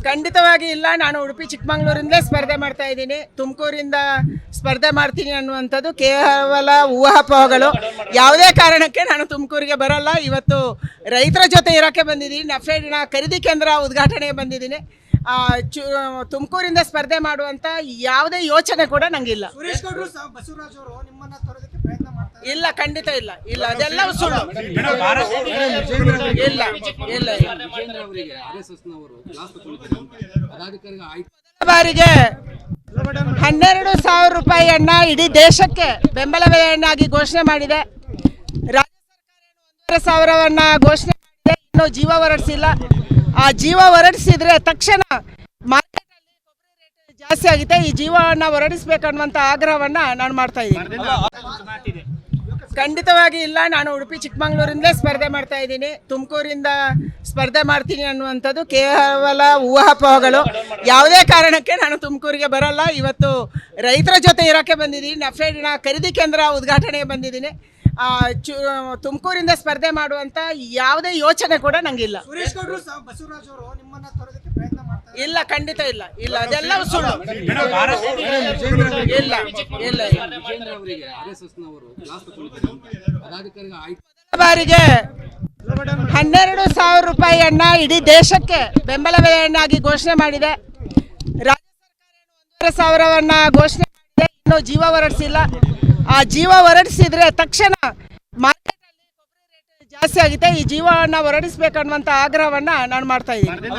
ಖಂಡಿತವಾಗಿ ಇಲ್ಲ. ನಾನು ಉಡುಪಿ ಚಿಕ್ಕಮಗಳೂರಿಂದಲೇ ಸ್ಪರ್ಧೆ ಮಾಡ್ತಾ ಇದ್ದೀನಿ. ತುಮಕೂರಿಂದ ಸ್ಪರ್ಧೆ ಮಾಡ್ತೀನಿ ಅನ್ನುವಂಥದ್ದು ಕೇವಲ ಊಹಾಪೋಹಗಳು. ಯಾವುದೇ ಕಾರಣಕ್ಕೆ ನಾನು ತುಮಕೂರಿಗೆ ಬರಲ್ಲ. ಇವತ್ತು ರೈತರ ಜೊತೆ ಇರೋಕ್ಕೆ ಬಂದಿದ್ದೀನಿ. ನಫೆಡ್ನ ಖರೀದಿ ಕೇಂದ್ರ ಉದ್ಘಾಟನೆಗೆ ಬಂದಿದ್ದೀನಿ. ತುಮಕೂರಿಂದ ಸ್ಪರ್ಧೆ ಮಾಡುವಂಥ ಯಾವುದೇ ಯೋಚನೆ ಕೂಡ ನಂಗಿಲ್ಲ. ಇಲ್ಲ, ಖಂಡಿತ ಇಲ್ಲ. ಇಲ್ಲ, ಅದೆಲ್ಲ ಸುಳ್ಳು. ಇಲ್ಲ ಇಲ್ಲ ಬಾರಿಗೆ 12,000 ರೂಪಾಯಿಯನ್ನ ಇಡೀ ದೇಶಕ್ಕೆ ಬೆಂಬಲ ಬೆಲೆಯನ್ನಾಗಿ ಘೋಷಣೆ ಮಾಡಿದೆ. ರಾಜ್ಯ ಸರ್ಕಾರ 1,500ವನ್ನ ಘೋಷಣೆ ಮಾಡಿದೆ. ಇನ್ನು ಜೀವ ಹೊರಡಿಸಿಲ್ಲ. ಆ ಜೀವ ಹೊರಡಿಸಿದ್ರೆ ತಕ್ಷಣ ಮಾರ್ಕೆಟಲ್ಲಿ ಕೊಬ್ಬರಿ ರೇಟ್ ಜಾಸ್ತಿ ಆಗುತ್ತೆ. ಈ ಜೀವವನ್ನು ಹೊರಡಿಸಬೇಕನ್ನುವಂಥ ಆಗ್ರಹವನ್ನು ನಾನು ಮಾಡ್ತಾ ಇದ್ದೀನಿ. ಖಂಡಿತವಾಗಿ ಇಲ್ಲ. ನಾನು ಉಡುಪಿ ಚಿಕ್ಕಮಗಳೂರಿಂದಲೇ ಸ್ಪರ್ಧೆ ಮಾಡ್ತಾ ಇದ್ದೀನಿ. ತುಮಕೂರಿಂದ ಸ್ಪರ್ಧೆ ಮಾಡ್ತೀನಿ ಅನ್ನುವಂಥದ್ದು ಕೇವಲ ಊಹಾಪೋಹಗಳು. ಯಾವುದೇ ಕಾರಣಕ್ಕೆ ನಾನು ತುಮಕೂರಿಗೆ ಬರಲ್ಲ. ಇವತ್ತು ರೈತರ ಜೊತೆ ಇರೋಕ್ಕೆ ಬಂದಿದ್ದೀನಿ. ನಫೆಡ್ನ ಖರೀದಿ ಕೇಂದ್ರ ಉದ್ಘಾಟನೆಗೆ ಬಂದಿದ್ದೀನಿ. ತುಮಕೂರಿಂದ ಸ್ಪರ್ಧೆ ಮಾಡುವಂಥ ಯಾವುದೇ ಯೋಚನೆ ಕೂಡ ನಂಗಿಲ್ಲ. ಇಲ್ಲ, ಖಂಡಿತ ಇಲ್ಲ. ಇಲ್ಲ, ಅದೆಲ್ಲ ಸುಳ್ಳು. ಇಲ್ಲ ಇಲ್ಲ ಬಾರಿಗೆ 12,000 ರೂಪಾಯಿಯನ್ನ ಇಡೀ ದೇಶಕ್ಕೆ ಬೆಂಬಲ ಬೆಲೆಯನ್ನಾಗಿ ಘೋಷಣೆ ಮಾಡಿದೆ. ರಾಜ್ಯ ಸರ್ಕಾರ 1,500ವನ್ನ ಘೋಷಣೆ ಮಾಡಿದೆ. ಇನ್ನು ಜೀವ ಹೊರಡಿಸಿಲ್ಲ. ಆ ಜೀವ ಹೊರಡಿಸಿದ್ರೆ ತಕ್ಷಣ ಮಾರ್ಕೆಟಲ್ಲಿ ಕೊಬ್ಬರಿ ರೇಟ್ ಜಾಸ್ತಿ ಆಗುತ್ತೆ. ಈ ಜೀವವನ್ನು ಹೊರಡಿಸಬೇಕನ್ನುವಂಥ ಆಗ್ರಹವನ್ನು ನಾನು ಮಾಡ್ತಾ ಇದ್ದೀನಿ.